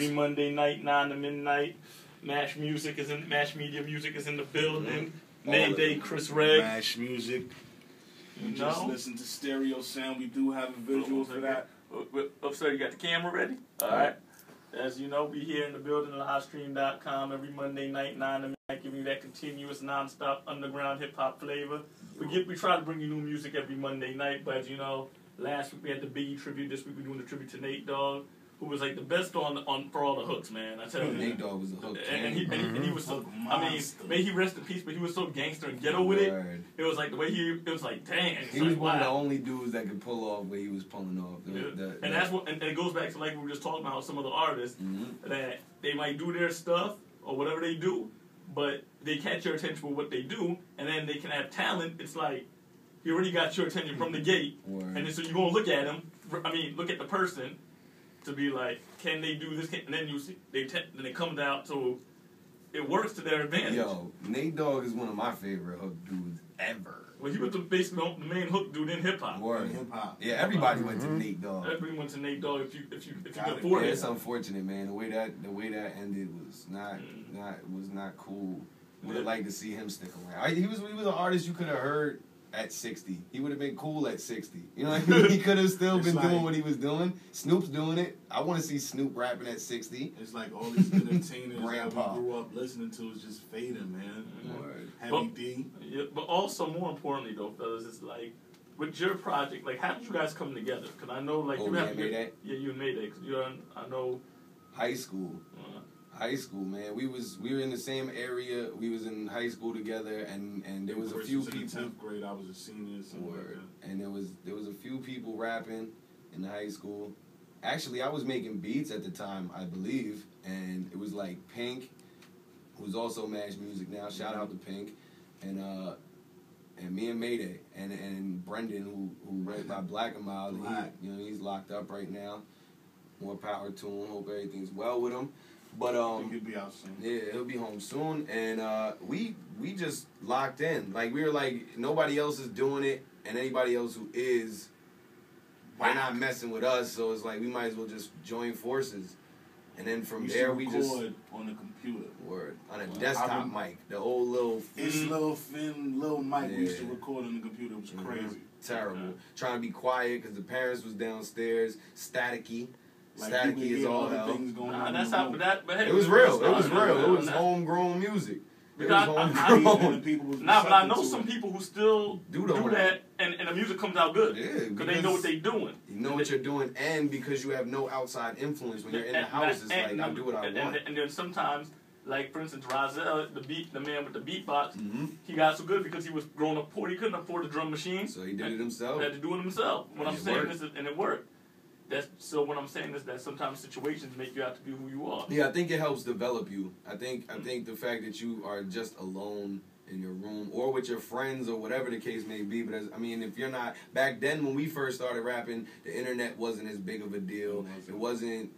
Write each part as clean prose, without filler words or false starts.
every Monday night, 9 to midnight. Mash Media Music is in the building. Mayday, Chris Reg. Mash Music. You just listen to stereo sound. We do have a visual for that. Sir, you got the camera ready? All right. As you know, we here in the building at livestream.com every Monday night, 9 to midnight, giving you that continuous, non-stop underground hip-hop flavor. We try to bring you new music every Monday night, but as you know, last week we had the Biggie tribute. This week we're doing the tribute to Nate Dogg, who was like the best on for all the hooks, man. I tell you, Nate Dogg was a hook, and he was so. I mean, may he rest in peace, but he was so gangster and ghetto with it. It was like the way it was like, dang. He was one of the only dudes that could pull off what he was pulling off. And that's what, and it goes back to like we were just talking about some of the artists that they might do their stuff or whatever they do, but they catch your attention with what they do, and then they can have talent. It's like he already got your attention from the gate, and then so you're gonna look at him. I mean, look at the person. To be like, can they do this? And then you see, then it comes out, so it works to their advantage. Yo, Nate Dogg is one of my favorite hook dudes ever. Well, he was basically the main hook dude in hip hop. Yeah, everybody went to Nate Dogg. Everybody went to Nate Dogg if you can afford it. It's unfortunate, man. The way that ended was not cool. Would have liked to see him stick around. He was an artist you could have heard at 60. He would have been cool at 60. You know what I mean? He could have still been doing what he was doing. Snoop's doing it. I want to see Snoop rapping at 60. It's like all these entertainers that we grew up listening to is just fading, man. Heavy D. Yeah, but also, more importantly, though, fellas, it's like, with your project, like, how did you guys come together? Because I know, like, you have... Mayday? Yeah, you and Mayday. Because I know... High school. High school, man. We were in the same area. We was in high school together, and there was a few people. In 10th grade, I was a senior. And there was a few people rapping in high school. Actually, I was making beats at the time, I believe, and it was like Pink, who's also Mash Music now. Shout out to Pink, and me and Mayday, and Brendan, who went by Black and Mild. He's locked up right now. More power to him. Hope everything's well with him. But he'll be out soon. Yeah, he'll be home soon, and we just locked in. Like we were like, nobody else is doing it, and anybody else who is, they're not messing with us. So it's like we might as well just join forces, and then from there we just on the computer. On a desktop mic, the old little little mic. We used to record on the computer. It was crazy, terrible. Trying to be quiet because the parents was downstairs, staticky. Like Staticky is all hell. That's how. But hey, it was real. It was real. It was homegrown music. But I know some people who still do that, and the music comes out good. Yeah, because they know what they're doing. You know what you're doing, and because you have no outside influence when you're in the house, it's like I do what I want. And then sometimes, like for instance, Rozelle, the man with the beatbox, he got so good because he was growing up poor. He couldn't afford a drum machine, so he did it himself. He had to do it himself. What I'm saying is, and it worked. So what I'm saying is that sometimes situations make you have to be who you are. Yeah, I think it helps develop you. I think the fact that you are just alone in your room or with your friends or whatever the case may be. But if you're not, back then when we first started rapping, the internet wasn't as big of a deal. It wasn't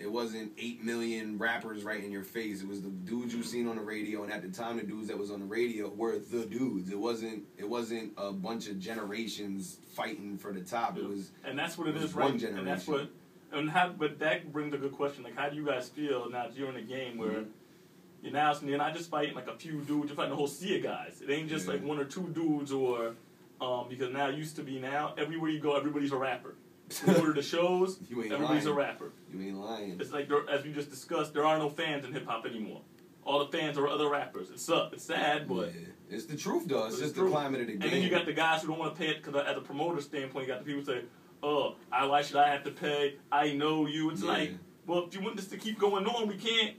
8 million rappers right in your face. It was the dudes you seen on the radio, and at the time the dudes that was on the radio were the dudes. It wasn't a bunch of generations fighting for the top. It was, and that's what it is, right? One generation. And that's what. But that brings a good question. Like, how do you guys feel now that you're in a game where you're not just fighting like a few dudes, you're fighting a whole sea of guys. It ain't just like one or two dudes or because now it used to be now everywhere you go, everybody's a rapper. When you go to the shows, everybody's a rapper. You ain't lying. It's like, as we just discussed, there are no fans in hip hop anymore. All the fans are other rappers. It sucks. It's sad, but it's the truth though. It's just the climate of the game. And then you got the guys who don't want to pay it because as a promoter standpoint, you got the people who say, "Oh, why should I have to pay? I know you." It's like, well, if you want this to keep going on, we can't.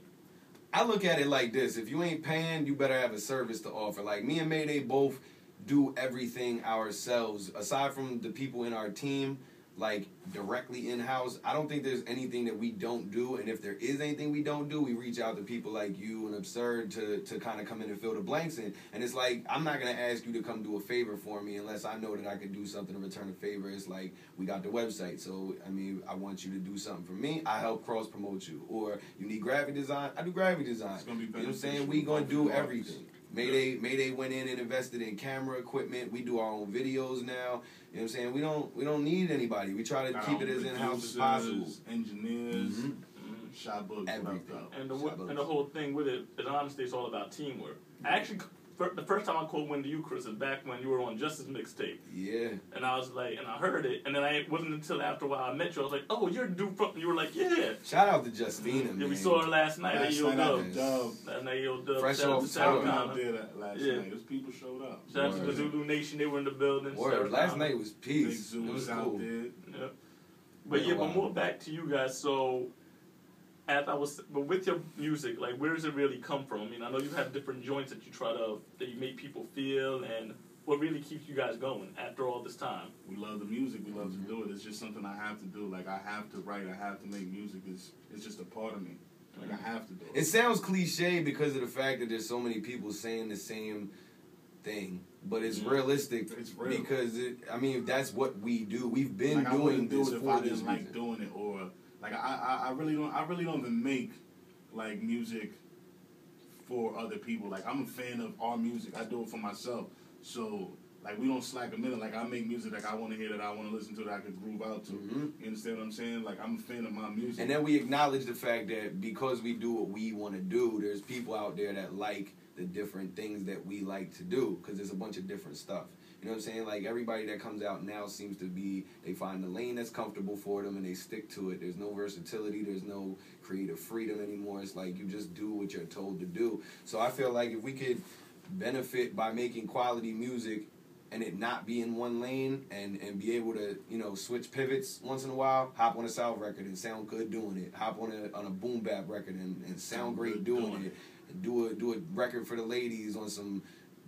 I look at it like this. If you ain't paying, you better have a service to offer. Like, me and Mayday both do everything ourselves. Aside from the people in our team, like, directly in-house, I don't think there's anything that we don't do. And if there is anything we don't do, we reach out to people like you and Absurd to kind of come in and fill the blanks in. And it's like, I'm not going to ask you to come do a favor for me unless I know that I could do something to return a favor. It's like, we got the website. So, I want you to do something for me. I help cross-promote you. Or you need graphic design, I do graphic design. It's gonna be, you know what I'm saying? We going to do everything. Mayday went in and invested in camera equipment. We do our own videos now. You know what I'm saying? We don't need anybody. We try to keep it as in-house as possible. Engineers. Shot book, everything. And the whole thing with it is honestly, it's all about teamwork. I actually, the first time I called When to You, Chris, is back when you were on Justice Mixtape. Yeah. And I was like, and I heard it, and then it wasn't until after a while I met you, I was like, oh, you're a dude from, you were like, yeah. Shout out to Justina, man. Yeah, we saw her last night at EO Dub. Last night at EO Dub. Fresh off tour. Out there last night. Those people showed up. Shout out to the Zulu Nation, they were in the building. Last night was peace. It was cool. out there. Yeah. But but more back to you guys, so... but with your music, like, where does it really come from? I mean, I know you have different joints that you make people feel, and what really keeps you guys going after all this time? We love the music. We love to do it. It's just something I have to do. Like, I have to write. I have to make music. It's just a part of me. Like, I have to do it. It sounds cliche because of the fact that there's so many people saying the same thing, but it's realistic. It's real. Because, that's what we do. We've been doing this for this reason. I didn't like doing it, or... Like I really don't even make like music for other people. Like, I'm a fan of our music. I do it for myself. So like, we don't slack a minute. Like, I make music like I want to hear, that I want to listen to, that I can groove out to. You understand what I'm saying? Like, I'm a fan of my music. And then we acknowledge the fact that because we do what we want to do, there's people out there that like the different things that we like to do, because there's a bunch of different stuff. You know what I'm saying? Like, everybody that comes out now seems to be, they find the lane that's comfortable for them and they stick to it. There's no versatility. There's no creative freedom anymore. It's like you just do what you're told to do. So I feel like if we could benefit by making quality music and it not be in one lane, and be able to, switch pivots once in a while, hop on a South record and sound good doing it. Hop on a boom bap record and sound great doing it. And do a record for the ladies on some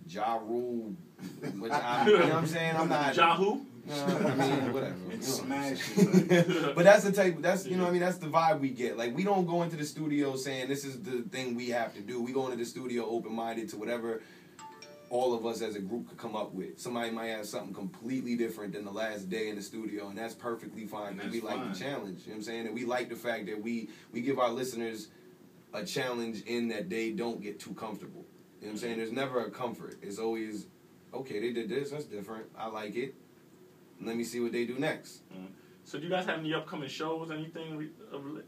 Ja Rule, which you know what I'm saying? I'm not... Ja who? Whatever. It's smashing. But that's the type, that's the vibe we get. Like, we don't go into the studio saying this is the thing we have to do. We go into the studio open-minded to whatever all of us as a group could come up with. Somebody might have something completely different than the last day in the studio, and that's perfectly fine, because we like the challenge. You know what I'm saying? And we like the fact that we give our listeners a challenge in that they don't get too comfortable. You know what I'm saying? There's never a comfort. It's always, okay, they did this, that's different. I like it. Let me see what they do next. So do you guys have any upcoming shows, anything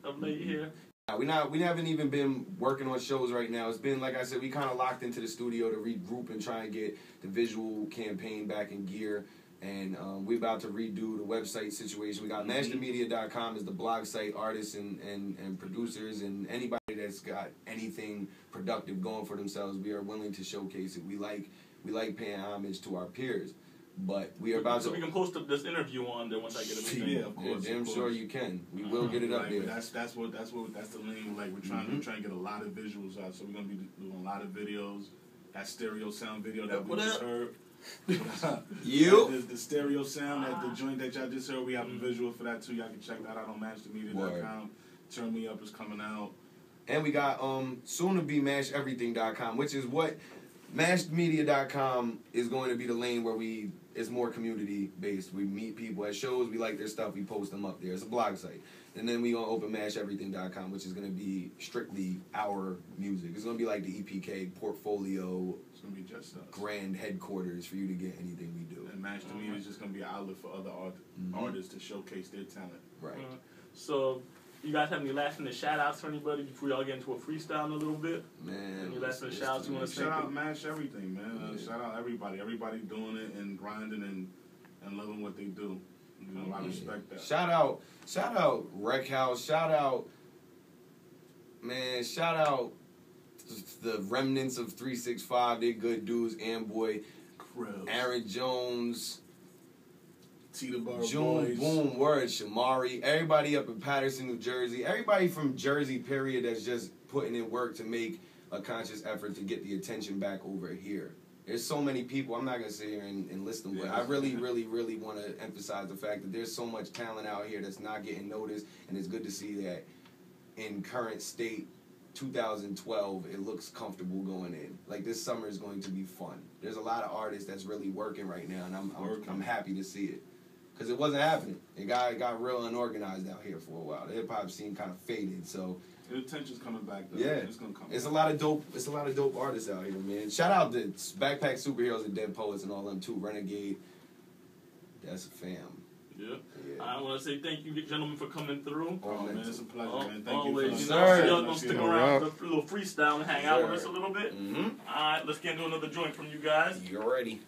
of late here? We haven't even been working on shows right now. It's been, like I said, we kind of locked into the studio to regroup and try and get the visual campaign back in gear. And we're about to redo the website situation. We got MashTheMedia.com is the blog site, artists and producers and anybody that's got anything productive going for themselves. We are willing to showcase it. We like paying homage to our peers. But we are about so we can post this interview on there once I get it. Yeah, of course. Damn sure you can. We will get it up there. That's the lane. Like, we're trying to get a lot of visuals out. So we're gonna be doing a lot of videos. That stereo sound video that we just heard. The stereo sound, that the joint that y'all just heard, we have a visual for that too. Y'all can check that out on MashTheMedia.com. Turn Me Up is coming out. And we got soon to be MashEverything.com, which is what MashTheMedia.com is going to be the lane where it's more community based. We meet people at shows, we like their stuff, we post them up there. It's a blog site. And then we gonna open MashEverything.com, which is gonna be strictly our music. It's gonna be like the EPK portfolio. It's gonna be just us. Grand headquarters for you to get anything we do. And Mash the Media is just gonna be an outlet for other artists to showcase their talent. Right. So, you guys have any last minute shout outs for anybody before y'all get into a freestyle in a little bit? Man. Any last minute shout outs you want to say? Shout out Mash Everything, man. Shout out everybody. Everybody doing it and grinding and loving what they do. You know, I respect that. Shout out Rec House. Shout out the remnants of 365. They good dudes. Amboy, Aaron Jones, Tita Bar June Boys. Boom, Word, Shamari. Everybody up in Patterson, New Jersey. Everybody from Jersey, period, that's just putting in work to make a conscious effort to get the attention back over here. There's so many people, I'm not going to sit here and list them, but I really, really, really want to emphasize the fact that there's so much talent out here that's not getting noticed, and it's good to see that in current state, 2012, it looks comfortable going in. Like, this summer is going to be fun. There's a lot of artists that's really working right now, and I'm happy to see it. Because it wasn't happening. It got real unorganized out here for a while. The hip-hop scene kind of faded, so... The attention's coming back, though. Yeah. It's gonna come It's back. a lot of dope artists out here, man. Shout out to Backpack Superheroes and Dead Poets and all them too. Renegade. That's a fam. Yeah. I want to say thank you, gentlemen, for coming through. Oh, man, it's a pleasure, man. Thank always, you know, sir. y'all gonna stick around for a little freestyle and hang out with us a little bit. Mm-hmm. All right, let's get into another joint from you guys. You're ready.